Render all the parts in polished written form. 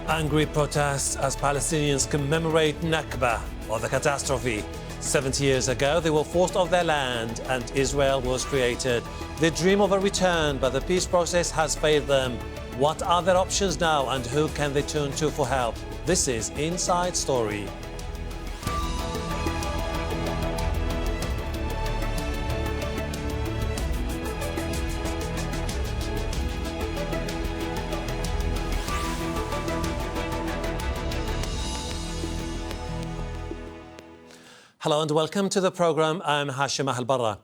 Angry protests as Palestinians commemorate Nakba, or the catastrophe. 70 years ago, they were forced off their land and Israel was created. They dream of a return, but the peace process has failed them. What are their options now and who can they turn to for help? This is Inside Story. Hello and welcome to the program. I'm Hashem Ahelbarra.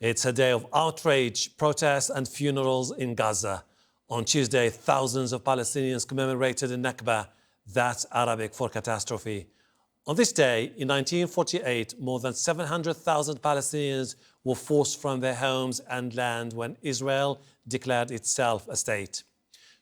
It's a day of outrage, protests and funerals in Gaza. On Tuesday, thousands of Palestinians commemorated the Nakba, that's Arabic for catastrophe. On this day, in 1948, more than 700,000 Palestinians were forced from their homes and land when Israel declared itself a state.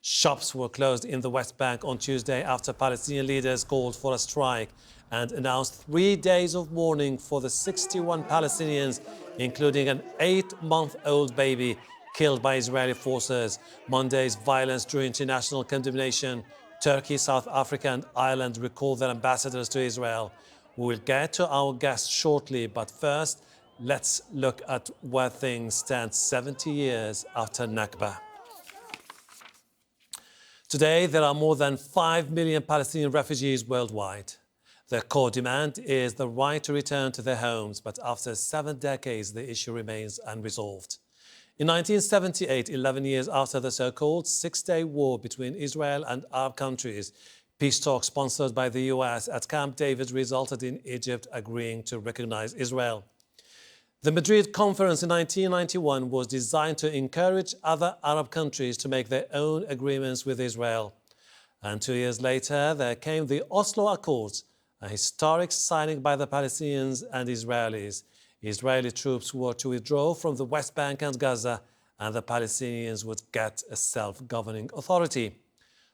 Shops were closed in the West Bank on Tuesday after Palestinian leaders called for a strike and announced 3 days of mourning for the 61 Palestinians, including an 8-month-old baby killed by Israeli forces. Monday's violence drew international condemnation. Turkey, South Africa and Ireland recalled their ambassadors to Israel. We will get to our guests shortly, but first, let's look at where things stand 70 years after Nakba. Today, there are more than 5 million Palestinian refugees worldwide. Their core demand is the right to return to their homes, but after 7 decades, the issue remains unresolved. In 1978, 11 years after the so-called Six-Day War between Israel and Arab countries, peace talks sponsored by the US at Camp David resulted in Egypt agreeing to recognize Israel. The Madrid Conference in 1991 was designed to encourage other Arab countries to make their own agreements with Israel. And 2 years later, there came the Oslo Accords, a historic signing by the Palestinians and Israelis. Israeli troops were to withdraw from the West Bank and Gaza, and the Palestinians would get a self-governing authority.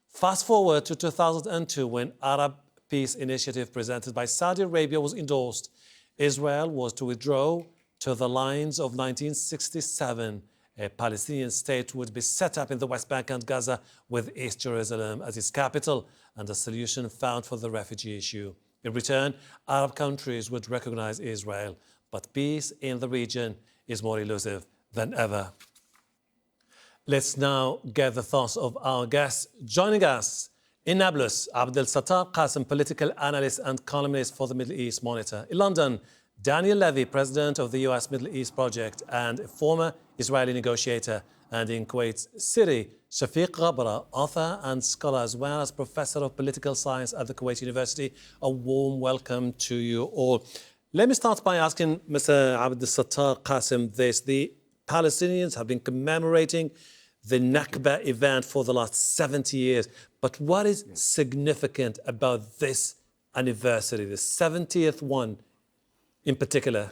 Fast forward to 2002, when Arab Peace Initiative presented by Saudi Arabia was endorsed. Israel was to withdraw to the lines of 1967. A Palestinian state would be set up in the West Bank and Gaza with East Jerusalem as its capital, and a solution found for the refugee issue. In return, Arab countries would recognize Israel, but peace in the region is more elusive than ever. Let's now get the thoughts of our guests. Joining us in Nablus, Abdul Sattar, Kassem, political analyst and columnist for the Middle East Monitor. In London, Daniel Levy, president of the US Middle East Project and a former Israeli negotiator. And in Kuwait City, Shafeeq Ghabra, author and scholar, as well as professor of political science at the Kuwait University. A warm welcome to you all. Let me start by asking Mr. Abdul Sattar Kassem this. The Palestinians have been commemorating the Nakba event for the last 70 years. But what is significant about this anniversary, the 70th one in particular?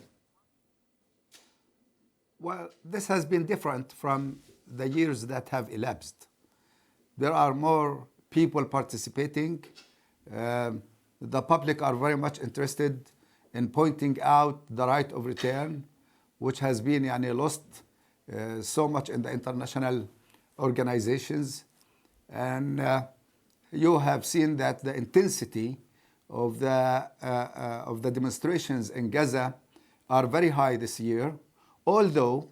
Well, this has been different from the years that have elapsed. There are more people participating. The public are very much interested in pointing out the right of return, which has been lost so much in the international organizations. And you have seen that the intensity of the demonstrations in Gaza are very high this year, although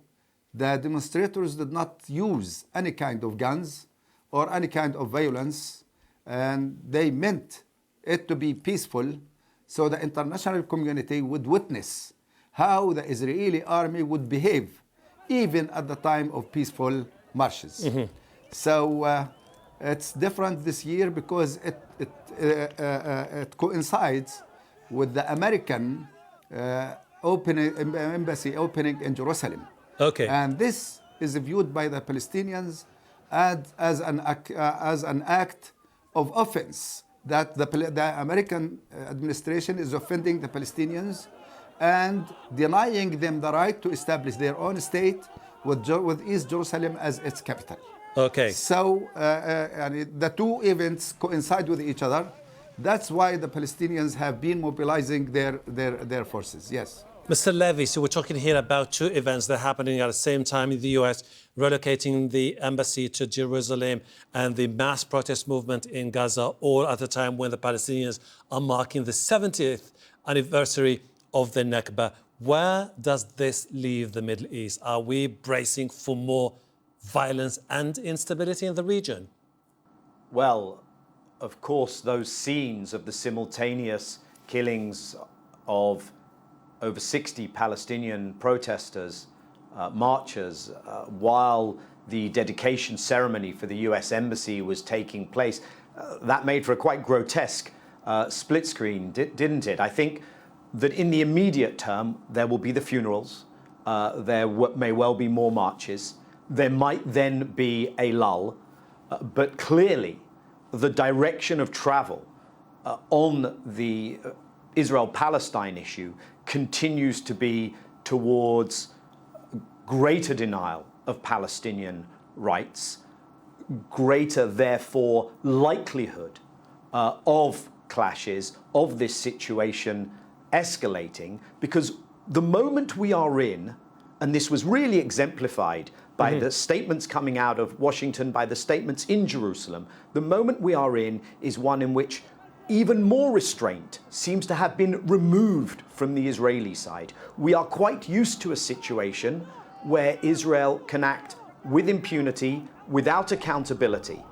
the demonstrators did not use any kind of guns or any kind of violence, and they meant it to be peaceful, so the international community would witness how the Israeli army would behave, even at the time of peaceful marches. So it's different this year because it coincides with the American embassy opening in Jerusalem. Okay. And this is viewed by the Palestinians as an act of offense, that the American administration is offending the Palestinians and denying them the right to establish their own state with East Jerusalem as its capital. Okay. So the two events coincide with each other. That's why the Palestinians have been mobilizing their forces. Yes. Mr. Levy, so we're talking here about two events that are happening at the same time in the US, relocating the embassy to Jerusalem and the mass protest movement in Gaza, all at a time when the Palestinians are marking the 70th anniversary of the Nakba. Where does this leave the Middle East? Are we bracing for more violence and instability in the region? Well, of course, those scenes of the simultaneous killings of over 60 Palestinian protesters, marchers, while the dedication ceremony for the US Embassy was taking place, that made for a quite grotesque split screen, didn't it? I think that in the immediate term, there will be the funerals, there may well be more marches, there might then be a lull, but clearly the direction of travel on the Israel-Palestine issue continues to be towards greater denial of Palestinian rights, greater, therefore, likelihood of clashes, of this situation escalating, because the moment we are in, and this was really exemplified by the statements coming out of Washington, by the statements in Jerusalem, the moment we are in is one in which even more restraint seems to have been removed from the Israeli side. We are quite used to a situation where Israel can act with impunity, without accountability.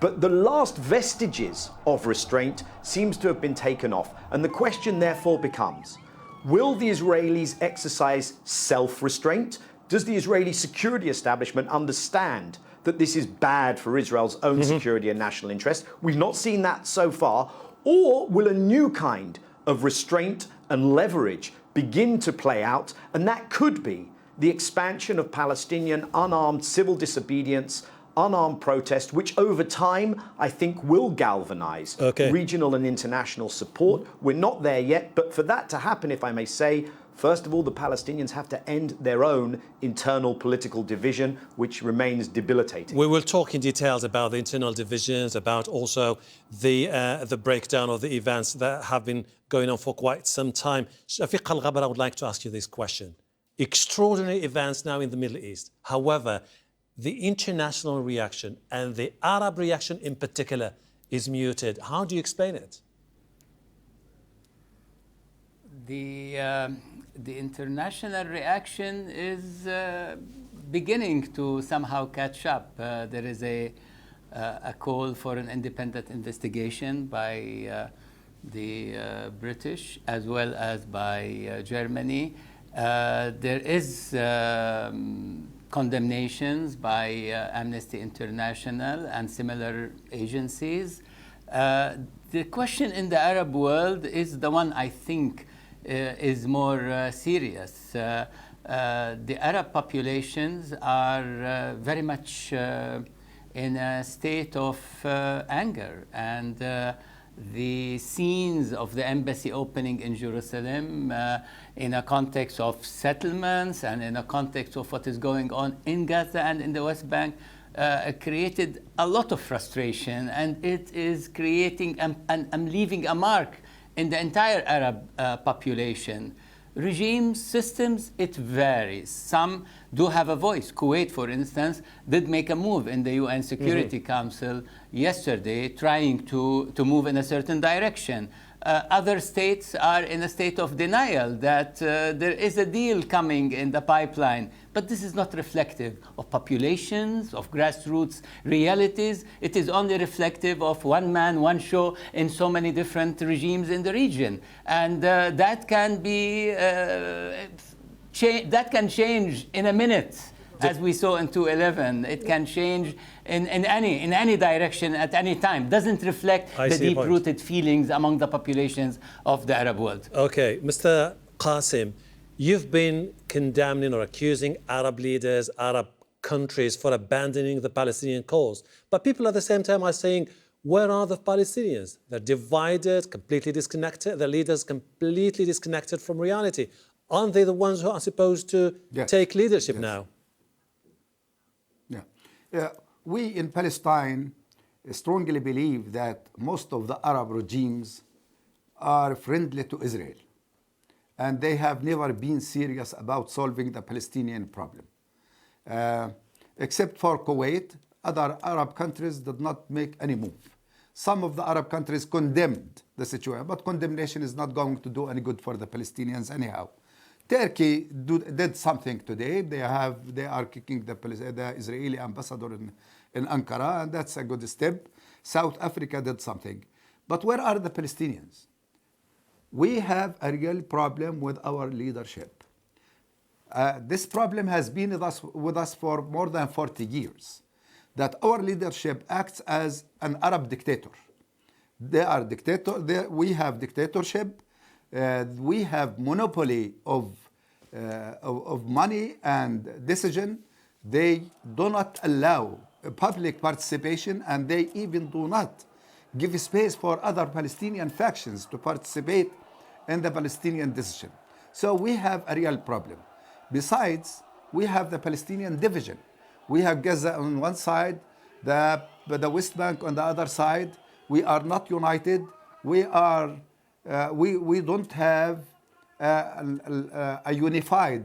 But the last vestiges of restraint seems to have been taken off. And the question therefore becomes, will the Israelis exercise self-restraint? Does the Israeli security establishment understand that this is bad for Israel's own security and national interest? We've not seen that so far. Or will a new kind of restraint and leverage begin to play out? And that could be the expansion of Palestinian unarmed civil disobedience, unarmed protest, which over time, I think, will galvanize regional and international support. We're not there yet, but for that to happen, if I may say, first of all, the Palestinians have to end their own internal political division, which remains debilitating. We will talk in details about the internal divisions, about also the breakdown of the events that have been going on for quite some time. Shafeeq Al-Ghabra, I would like to ask you this question. Extraordinary events now in the Middle East. However, the international reaction and the Arab reaction in particular is muted. How do you explain it? The international reaction is beginning to somehow catch up. There is a call for an independent investigation by the British as well as by Germany. There is condemnations by Amnesty International and similar agencies. The question in the Arab world is the one I think is more serious. The Arab populations are very much in a state of anger, and the scenes of the embassy opening in Jerusalem in a context of settlements and in a context of what is going on in Gaza and in the West Bank created a lot of frustration, and it is creating and leaving a mark in the entire Arab population. Regime systems, it varies. Some do have a voice. Kuwait, for instance, did make a move in the UN Security Council yesterday, trying to move in a certain direction. Other states are in a state of denial that there is a deal coming in the pipeline. But this is not reflective of populations, of grassroots realities. It is only reflective of one man, one show in so many different regimes in the region. And that can be, that can change in a minute. As we saw in 2/11, it can change in any direction at any time. Doesn't reflect the deep-rooted feelings among the populations of the Arab world. Okay, Mr. Kassem, you've been condemning or accusing Arab leaders, Arab countries for abandoning the Palestinian cause. But people at the same time are saying, where are the Palestinians? They're divided, completely disconnected, their leaders completely disconnected from reality. Aren't they the ones who are supposed to take leadership now? We in Palestine strongly believe that most of the Arab regimes are friendly to Israel. and they have never been serious about solving the Palestinian problem. Except for Kuwait, other Arab countries did not make any move. Some of the Arab countries condemned the situation, but condemnation is not going to do any good for the Palestinians anyhow. Turkey did something today. They are kicking the Israeli ambassador in Ankara, and that's a good step. South Africa did something. But where are the Palestinians? We have a real problem with our leadership. This problem has been with us for more than 40 years. That our leadership acts as an Arab dictator. They are dictator. We have dictatorship. We have monopoly of money and decision. They do not allow public participation, and they even do not give space for other Palestinian factions to participate in the Palestinian decision. So we have a real problem. Besides, we have the Palestinian division. We have Gaza on one side, the West Bank on the other side. We are not united. We don't have a unified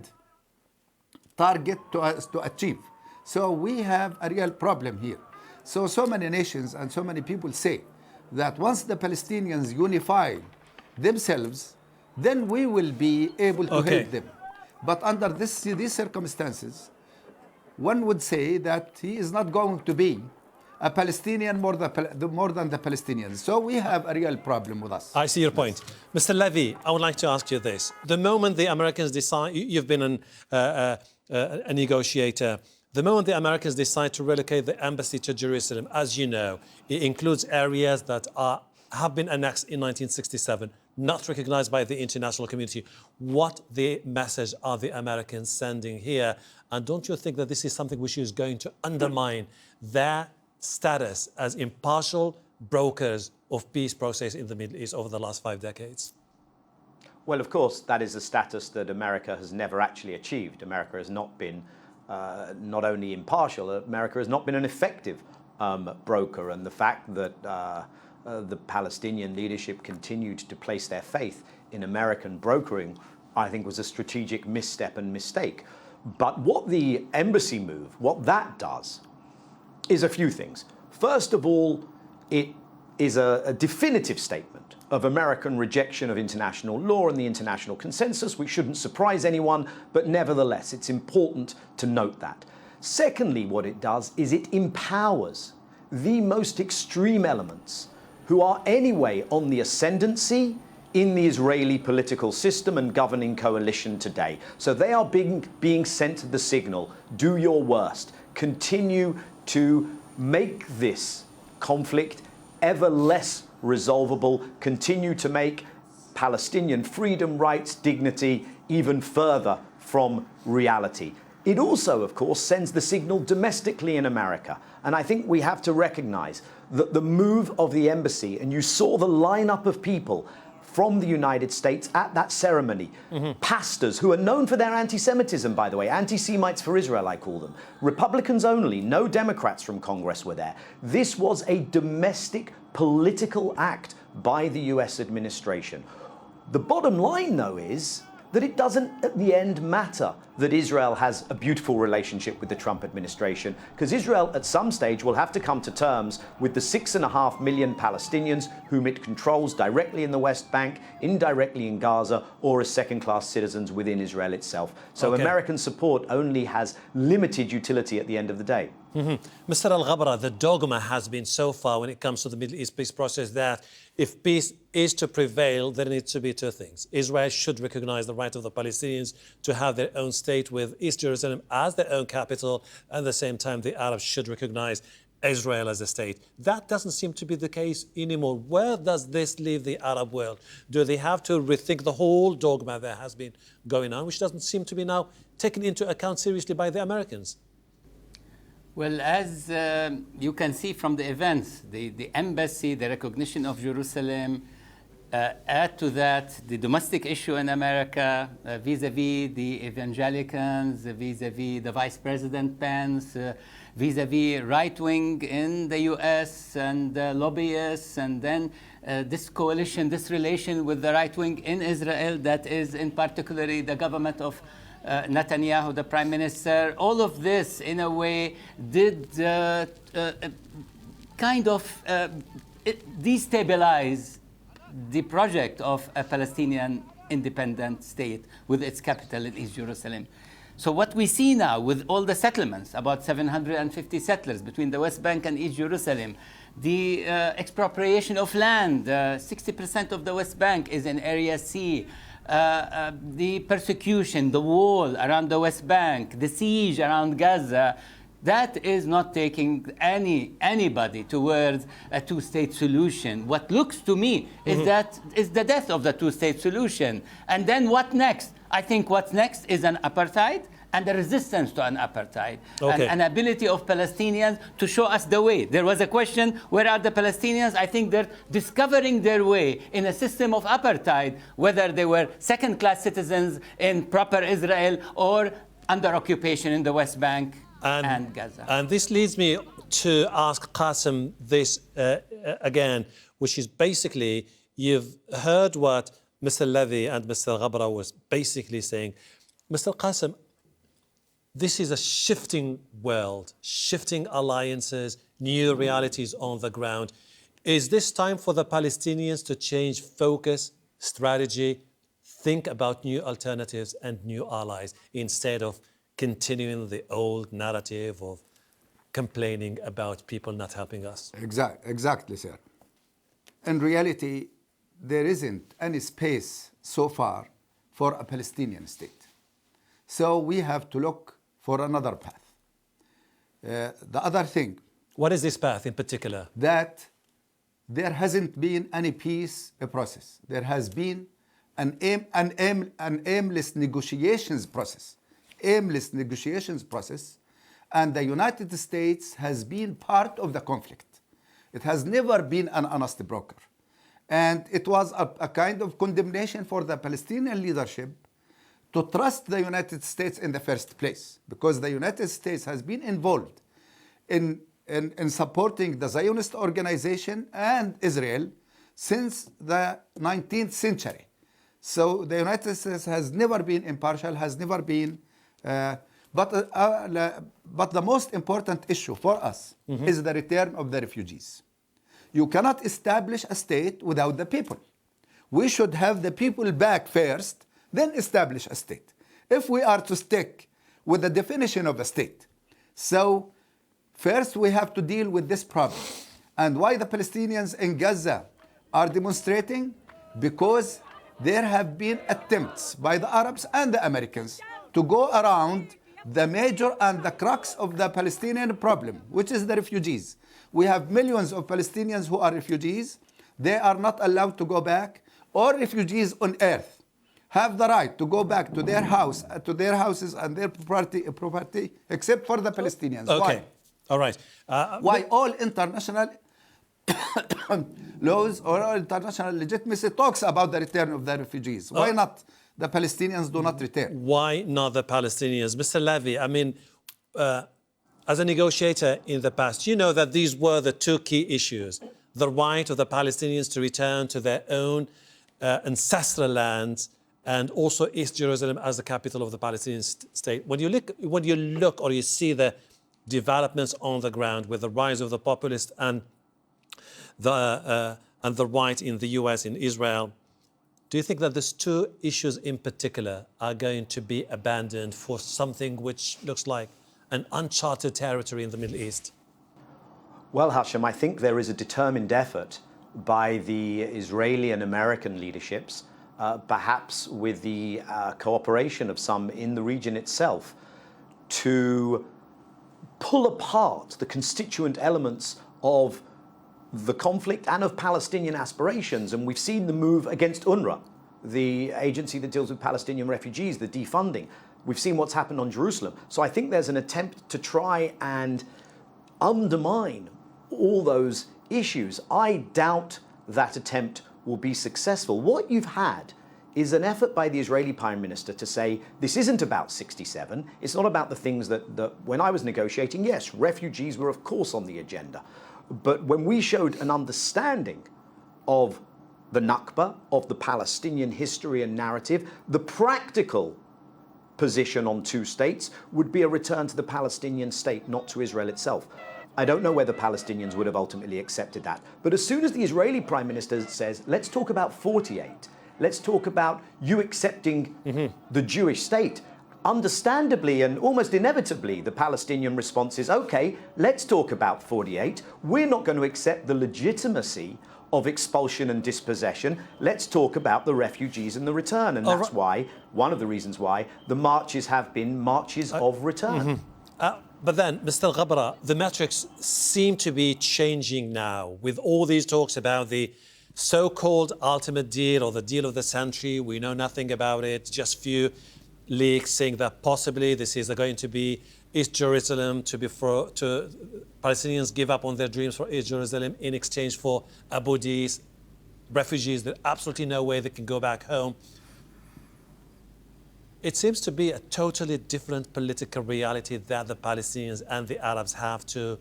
target to achieve. So we have a real problem here. So many nations and so many people say that once the Palestinians unify themselves, then we will be able to help them. But under these circumstances, one would say that he is not going to be a Palestinian more than the Palestinians. So we have a real problem with us. I see your point. Mr. Levy, I would like to ask you this. The moment the Americans decide, you've been a negotiator, the moment the Americans decide to relocate the embassy to Jerusalem, as you know, it includes areas that have been annexed in 1967, not recognized by the international community. What the message are the Americans sending here? And don't you think that this is something which is going to undermine their status as impartial brokers of peace process in the Middle East over the last 5 decades? Well, of course, that is a status that America has never actually achieved. America has not been not only impartial, America has not been an effective broker. And the fact that the Palestinian leadership continued to place their faith in American brokering, I think, was a strategic misstep and mistake. But what the embassy move, what that does, is a few things. First of all, it is a definitive statement of American rejection of international law and the international consensus, which shouldn't surprise anyone, but nevertheless, it's important to note that. Secondly, what it does is it empowers the most extreme elements who are anyway on the ascendancy in the Israeli political system and governing coalition today. So they are being sent the signal, do your worst, continue to make this conflict ever less resolvable, continue to make Palestinian freedom, rights, dignity even further from reality. It also, of course, sends the signal domestically in America. And I think we have to recognize that the move of the embassy, and you saw the lineup of people from the United States at that ceremony, pastors who are known for their anti-Semitism, by the way, anti-Semites for Israel, I call them, Republicans only, no Democrats from Congress were there. This was a domestic political act by the US administration. The bottom line, though, is that it doesn't at the end matter that Israel has a beautiful relationship with the Trump administration, because Israel at some stage will have to come to terms with the 6.5 million Palestinians whom it controls directly in the West Bank, indirectly in Gaza, or as second-class citizens within Israel itself. So American support only has limited utility at the end of the day. Mr. Al-Ghabra, the dogma has been so far when it comes to the Middle East peace process that if peace is to prevail, there needs to be two things. Israel should recognize the right of the Palestinians to have their own state with East Jerusalem as their own capital, and at the same time the Arabs should recognize Israel as a state. That doesn't seem to be the case anymore. Where does this leave the Arab world? Do they have to rethink the whole dogma that has been going on, which doesn't seem to be now taken into account seriously by the Americans? Well, as you can see from the events, the embassy, the recognition of Jerusalem, Add to that the domestic issue in America, vis-a-vis the evangelicals, vis-a-vis the Vice President Pence, vis-a-vis right-wing in the US and lobbyists, and then this coalition, this relation with the right-wing in Israel that is in particularly the government of Netanyahu, the Prime Minister. All of this, in a way, did kind of destabilize the project of a Palestinian independent state with its capital in East Jerusalem. So what we see now with all the settlements, about 750 settlers between the West Bank and East Jerusalem, the expropriation of land, 60% of the West Bank is in Area C, the persecution, the wall around the West Bank, the siege around Gaza, that is not taking anybody towards a two-state solution. What looks to me is that is the death of the two-state solution. And then what next? I think what's next is an apartheid and the resistance to an apartheid. Okay. An ability of Palestinians to show us the way. There was a question, where are the Palestinians? I think they're discovering their way in a system of apartheid, whether they were second-class citizens in proper Israel or under occupation in the West Bank and Gaza. And this leads me to ask Kassem this again, which is basically, you've heard what Mr. Levy and Mr. Ghabra was basically saying. Mr. Kassem, this is a shifting world, shifting alliances, new realities on the ground. Is this time for the Palestinians to change focus, strategy, think about new alternatives and new allies instead of continuing the old narrative of complaining about people not helping us? Exactly, sir. In reality, there isn't any space so far for a Palestinian state. So we have to look for another path. The other thing, what is this path in particular? that there hasn't been any peace process. There has been an aimless negotiations process. Aimless negotiations process, and the United States has been part of the conflict. It has never been an honest broker. And it was a kind of condemnation for the Palestinian leadership to trust the United States in the first place, because the United States has been involved in supporting the Zionist organization and Israel since the 19th century. So the United States has never been impartial, has never been but the most important issue for us is the return of the refugees. You cannot establish a state without the people. We should have the people back first, then establish a state, if we are to stick with the definition of a state. So first we have to deal with this problem. And why the Palestinians in Gaza are demonstrating? Because there have been attempts by the Arabs and the Americans to go around the major and the crux of the Palestinian problem, which is the refugees. We have millions of Palestinians who are refugees. They are not allowed to go back. All refugees on earth have the right to go back to their house, to their houses and their property, except for the Palestinians. Okay. Why? All right. Why all international laws or all international legitimacy talks about the return of the refugees? Why not the Palestinians do not return? Why not the Palestinians? Mr. Levy, I mean, as a negotiator in the past, you know that these were the two key issues: the right of the Palestinians to return to their own ancestral lands, and also East Jerusalem as the capital of the Palestinian state. When you look or you see the developments on the ground with the rise of the populist and the right in the US, in Israel, do you think that these two issues in particular are going to be abandoned for something which looks like an uncharted territory in the Middle East? Well, Hashem, I think there is a determined effort by the Israeli and American leaderships, perhaps with the cooperation of some in the region itself, to pull apart the constituent elements of the conflict and of Palestinian aspirations. And we've seen the move against UNRWA, the agency that deals with Palestinian refugees, the defunding. We've seen what's happened on Jerusalem. So I think there's an attempt to try and undermine all those issues. I doubt that attempt will be successful. What you've had is an effort by the Israeli Prime Minister to say, this isn't about 67. It's not about the things that when I was negotiating, yes, refugees were of course on the agenda. But when we showed an understanding of the Nakba, of the Palestinian history and narrative, the practical position on two states would be a return to the Palestinian state, not to Israel itself. I don't know whether Palestinians would have ultimately accepted that. But as soon as the Israeli Prime Minister says, let's talk about 48, let's talk about you accepting the Jewish state, understandably and almost inevitably, the Palestinian response is, okay, let's talk about 48. We're not going to accept the legitimacy of expulsion and dispossession. Let's talk about the refugees and the return. And that's why, one of the reasons why, the marches have been marches of return. But then, Mr. Ghabra, the metrics seem to be changing now with all these talks about the so-called ultimate deal or the deal of the century. We know nothing about it, just few leaks saying that possibly this is going to be East Jerusalem to Palestinians give up on their dreams for East Jerusalem in exchange for Abu Dis, refugees. There's absolutely no way they can go back home. It seems to be a totally different political reality that the Palestinians and the Arabs have to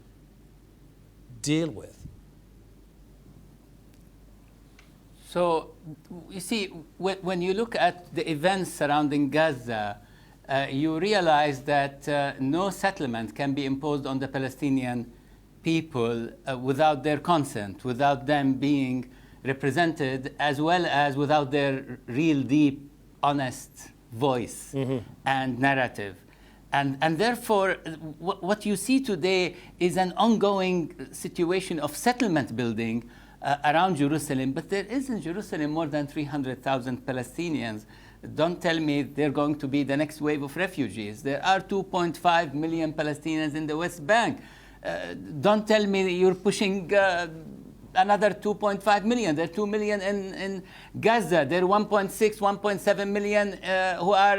deal with. So, you see, when you look at the events surrounding Gaza, you realize that no settlement can be imposed on the Palestinian people without their consent, without them being represented, as well as without their real, deep, honest voice and narrative. And therefore, what you see today is an ongoing situation of settlement building around Jerusalem. But there is in Jerusalem more than 300,000 Palestinians. Don't tell me they're going to be the next wave of refugees. There are 2.5 million Palestinians in the West Bank. Don't tell me you're pushing another 2.5 million. There are 2 million in Gaza. There are 1.6, 1.7 million who are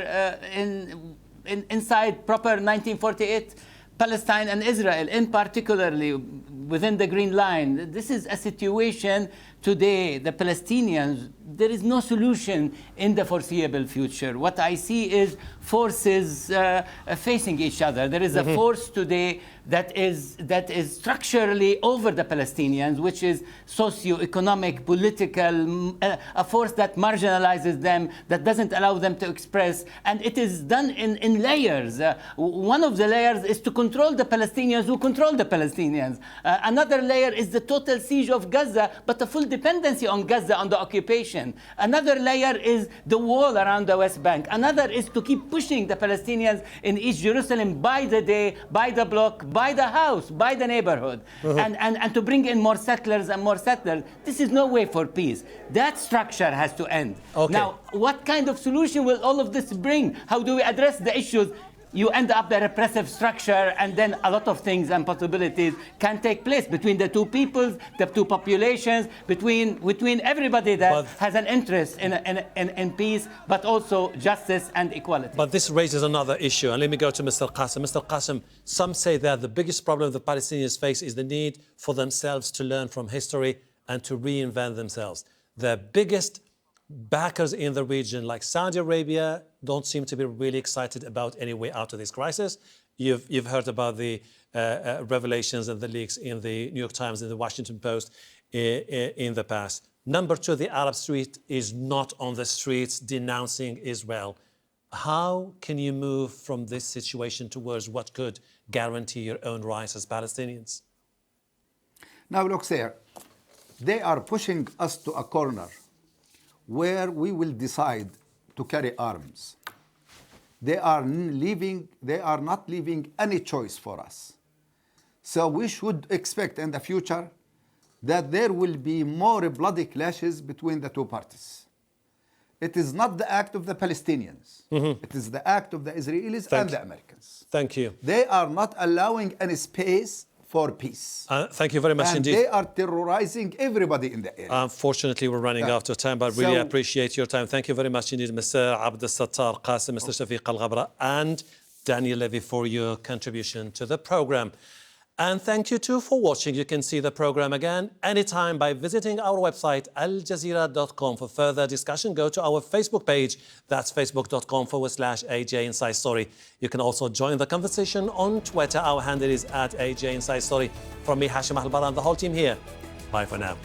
inside proper 1948 Palestine and Israel, in particularly within the Green Line. This is a situation today, the Palestinians, there is no solution in the foreseeable future. What I see is forces facing each other. There is a force today that is structurally over the Palestinians, which is socio-economic, political, a force that marginalizes them, that doesn't allow them to express, and it is done in layers. One of the layers is to control the Palestinians who control the Palestinians. Another layer is the total siege of Gaza, but a full dependency on Gaza, on the occupation. Another layer is the wall around the West Bank. Another is to keep pushing the Palestinians in East Jerusalem by the day, by the block, by the house, by the neighborhood, and to bring in more settlers and more settlers. This is no way for peace. That structure has to end. Okay. Now, what kind of solution will all of this bring? How do we address the issues? You end up the repressive structure, and then a lot of things and possibilities can take place between the two peoples, the two populations, between everybody that has an interest in peace, but also justice and equality. But this raises another issue, and let me go to Mr. Kassem. Mr. Kassem, some say that the biggest problem the Palestinians face is the need for themselves to learn from history and to reinvent themselves. The biggest backers in the region, like Saudi Arabia, don't seem to be really excited about any way out of this crisis. You've heard about the revelations and the leaks in the New York Times and the Washington Post in the past. Number two, the Arab street is not on the streets denouncing Israel. How can you move from this situation towards what could guarantee your own rights as Palestinians? Now look, sir, they are pushing us to a corner where we will decide to carry arms. They are not leaving any choice for us. So we should expect in the future that there will be more bloody clashes between the two parties. It is not the act of the Palestinians. It is the act of the Israelis and the Americans. Thank you. They are not allowing any space for peace. Thank you very much and indeed. They are terrorizing everybody in the area. Unfortunately, we're running out of time, but really appreciate your time. Thank you very much indeed, Mr. Abdul, Sattar, Kassem, Mr. Shafeeq Al-Ghabra, and Daniel Levy for your contribution to the program. And thank you too for watching. You can see the program again anytime by visiting our website, aljazeera.com. For further discussion, go to our Facebook page. That's facebook.com/AJ Inside Story. You can also join the conversation on Twitter. Our handle is @AJ Inside Story. From me, Hashem, Ahelbarra, and the whole team here. Bye for now.